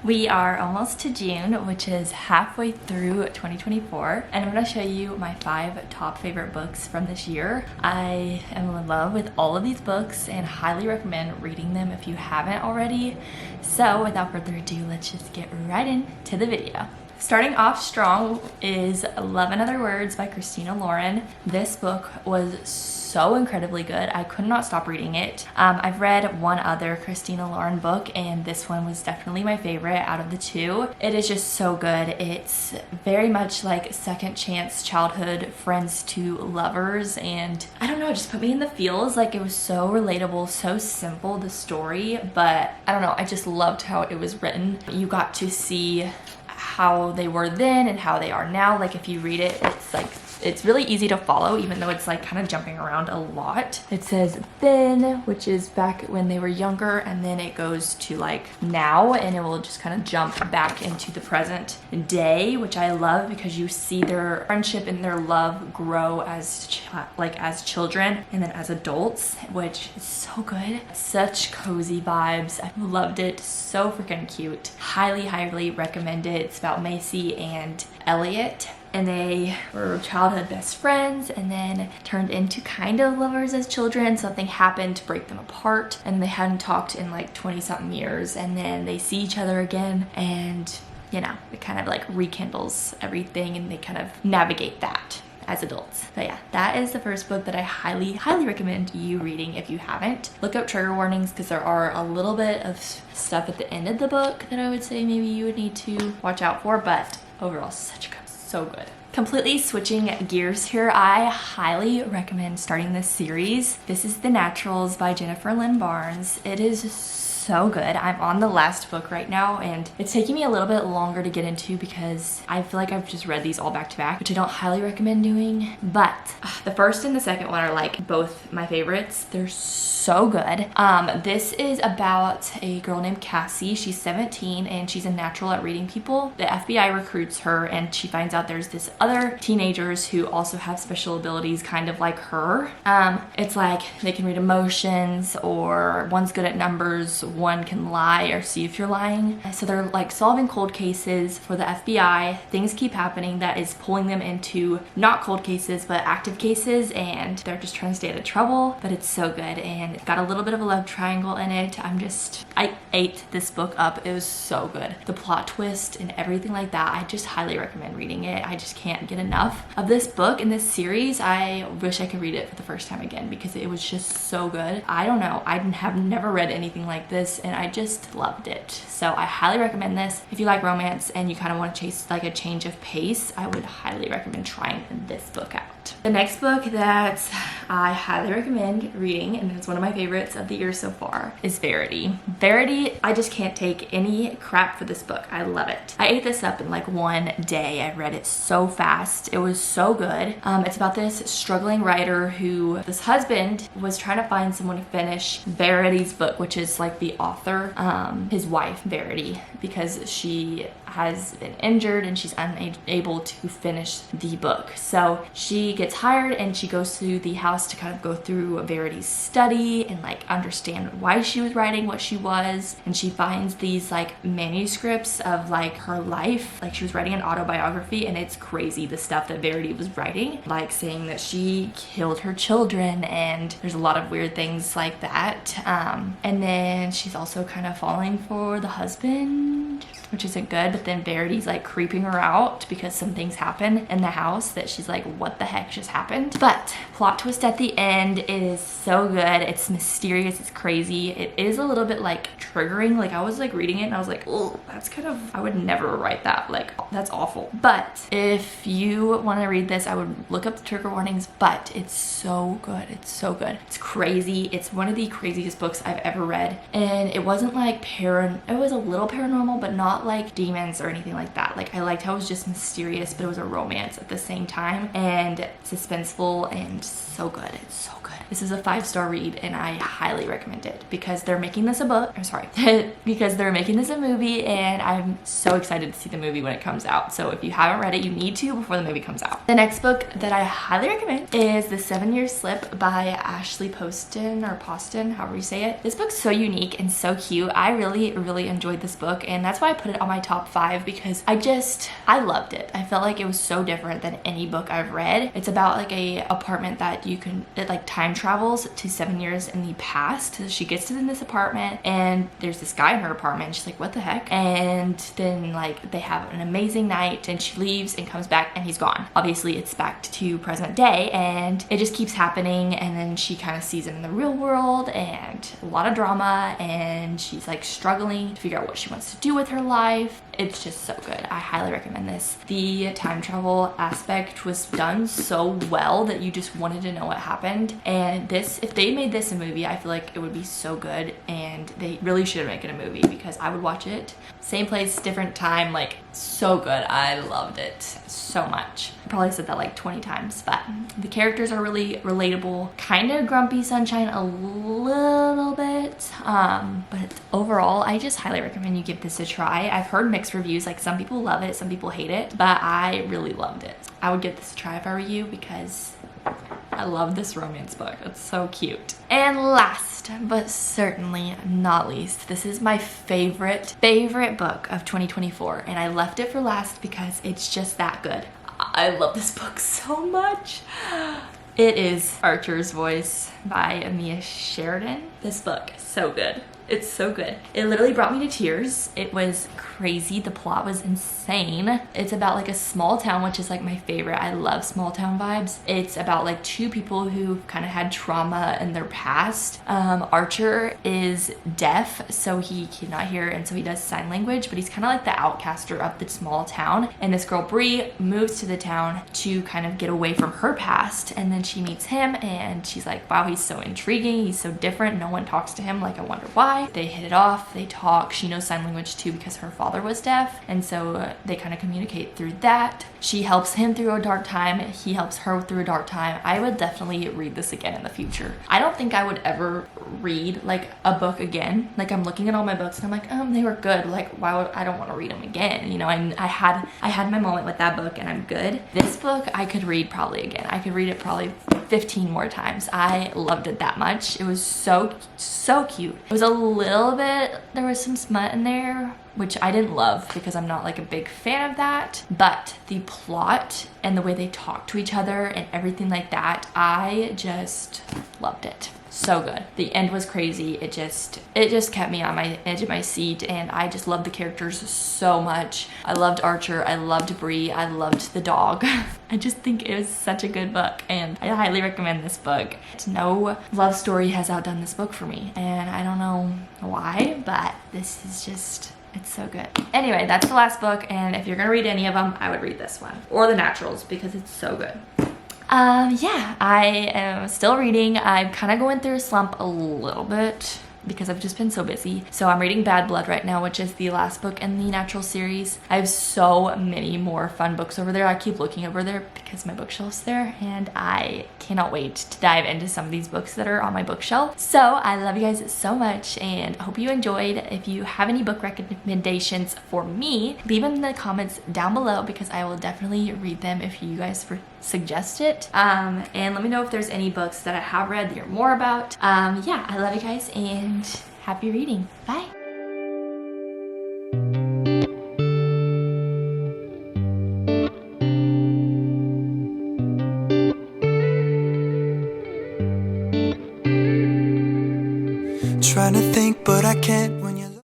We are almost to June, which is halfway through 2024, and I'm going to show you my 5 top favorite books from this year. I am in love with all of these books and highly recommend reading them if you haven't already. So without further ado, let's just get right into the video. Starting off strong is Love and Other Words by Christina Lauren. This book was so incredibly good. I could not stop reading it. I've read one other Christina Lauren book, and this one was definitely my favorite out of the two. It is just so good. It's very much like second chance childhood friends to lovers, and I don't know, it just put me in the feels. Like, it was so relatable, so simple, the story, but I don't know, I just loved how it was written. You got to see how they were then and how they are now. Like, if you read it, it's really easy to follow, even though it's like kind of jumping around a lot. It says then, which is back when they were younger, and then it goes to like now, and it will just kind of jump back into the present day, which I love because you see their friendship and their love grow as children and then as adults, which is so good. Such cozy vibes. I loved it. So freaking cute. Highly recommend it. It's about Macy and Elliot, and they were childhood best friends and then turned into kind of lovers as children. Something happened to break them apart, and they hadn't talked in like 20 something years, and then they see each other again, and you know, it kind of like rekindles everything, and they kind of navigate that as adults. But yeah, that is the first book that I highly recommend you reading if you haven't. Look up trigger warnings, because there are a little bit of stuff at the end of the book that I would say maybe you would need to watch out for, but overall, so good. Completely switching gears here, I highly recommend starting this series. This is The Naturals by Jennifer Lynn Barnes. It is so good. I'm on the last book right now, and it's taking me a little bit longer to get into because I feel like I've just read these all back to back, which I don't highly recommend doing. But the first and the second one are like both my favorites. They're so good. This is about a girl named Cassie. She's 17 and she's a natural at reading people. The FBI recruits her, and she finds out there's this other teenagers who also have special abilities kind of like her. It's like they can read emotions, or one's good at numbers, one can lie or see if you're lying. So they're like solving cold cases for the FBI. Things keep happening that is pulling them into not cold cases but active cases, and they're just trying to stay out of trouble. But it's so good, and it's got a little bit of a love triangle in it. I ate this book up. It was so good. The plot twist and everything like that, I just highly recommend reading it. I just can't get enough of this book and this series. I wish I could read it for the first time again because it was just so good. I don't know, I have never read anything like this, and I just loved it. So I highly recommend this. If you like romance and you kind of want to chase like a change of pace, I would highly recommend trying this book out. The next book that I highly recommend reading, and it's one of my favorites of the year so far, is Verity. Verity, I just can't take any crap for this book. I love it. I ate this up in like one day. I read it so fast. It was so good. It's about this struggling writer who, this husband was trying to find someone to finish Verity's book, which is like the author, his wife, Verity, because she has been injured and she's unable to finish the book. So she gets hired and she goes to the house to kind of go through Verity's study and like understand why she was writing what she was. And she finds these like manuscripts of like her life. Like, she was writing an autobiography, and it's crazy the stuff that Verity was writing, like saying that she killed her children, and there's a lot of weird things like that. And then she's also kind of falling for the husband, which isn't good, but then Verity's like creeping her out because some things happen in the house that she's like, what the heck just happened? But plot twist at the end, it is so good. It's mysterious, it's crazy. It is a little bit like triggering. Like, I was like reading it and I was like, oh, that's kind of, I would never write that. Like, that's awful. But if you want to read this, I would look up the trigger warnings, but it's so good. It's so good. It's crazy. It's one of the craziest books I've ever read. And it wasn't like it was a little paranormal, but not like demons or anything like that. Like, I liked how it was just mysterious, but it was a romance at the same time, and suspenseful, and so good. It's so good. This is a 5-star read and I highly recommend it because they're making this a book, or sorry, because they're making this a movie, and I'm so excited to see the movie when it comes out. So if you haven't read it, you need to before the movie comes out. The next book that I highly recommend is The 7-Year Slip by Ashley Poston, or Poston, however you say it. This book's so unique and so cute. I really enjoyed this book, and that's why I put it on my top 5 because I loved it. I felt like it was so different than any book I've read. It's about like a apartment that it like time travels to 7 years in the past. So she gets to this apartment and there's this guy in her apartment and she's like, what the heck? And then like they have an amazing night and she leaves and comes back and he's gone. Obviously it's back to present day and it just keeps happening, and then she kind of sees it in the real world and a lot of drama, and she's like struggling to figure out what she wants to do with her life. It's just so good. I highly recommend this. The time travel aspect was done so well that you just wanted to know what happened. And this, if they made this a movie, I feel like it would be so good, and they really should make it a movie because I would watch it. Same place, different time, like so good. I loved it so much. I probably said that like 20 times, but the characters are really relatable. Kind of grumpy sunshine a little bit, but overall, I just highly recommend you give this a try. I've heard mixed reviews, like some people love it, some people hate it, but I really loved it. I would give this a try if I were you because I love this romance book. It's so cute. And last but certainly not least, this is my favorite book of 2024, and I left it for last because it's just that good. I love this book so much. It is Archer's Voice by Amia Sheridan. This book is so good. It's so good. It literally brought me to tears. It was crazy. The plot was insane. It's about like a small town, which is like my favorite. I love small town vibes. It's about like two people who kind of had trauma in their past. Archer is deaf, so he cannot hear, and so he does sign language, but he's kind of like the outcaster of the small town. And this girl, Bree, moves to the town to kind of get away from her past, and then she meets him and she's like, wow, he's so intriguing. He's so different. No one talks to him. Like, I wonder why. They hit it off, they talk. She knows sign language too because her father was deaf, and so they kind of communicate through that. She helps him through a dark time, he helps her through a dark time. I would definitely read this again in the future. I don't think I would ever read like a book again. Like, I'm looking at all my books and I'm like, they were good. Like, why would I don't want to read them again? You know, I had my moment with that book and I'm good. This book I could read probably again. I could read it probably 15 more times. I loved it that much. It was so cute. It was a little bit, there was some smut in there, which I didn't love because I'm not like a big fan of that, but the plot and the way they talk to each other and everything like that, I just loved it. So good. The end was crazy. It just kept me on my edge of my seat, and I just loved the characters so much. I loved Archer, I loved Bree, I loved the dog. I just think it was such a good book, and I highly recommend this book. No love story has outdone this book for me, and I don't know why, but this is just, it's so good. Anyway, that's the last book, and if you're gonna read any of them, I would read this one or The Naturals because it's so good. Yeah, I am still reading. I'm kind of going through a slump a little bit because I've just been so busy. So I'm reading Bad Blood right now, which is the last book in the Natural series. I have so many more fun books over there. I keep looking over there because my bookshelf's there, and I cannot wait to dive into some of these books that are on my bookshelf. So I love you guys so much and hope you enjoyed. If you have any book recommendations for me, leave them in the comments down below because I will definitely read them if you guys suggest it. And let me know if there's any books that I have read that you're more about. Yeah, I love you guys and happy reading. Bye. Trying to think, but I can't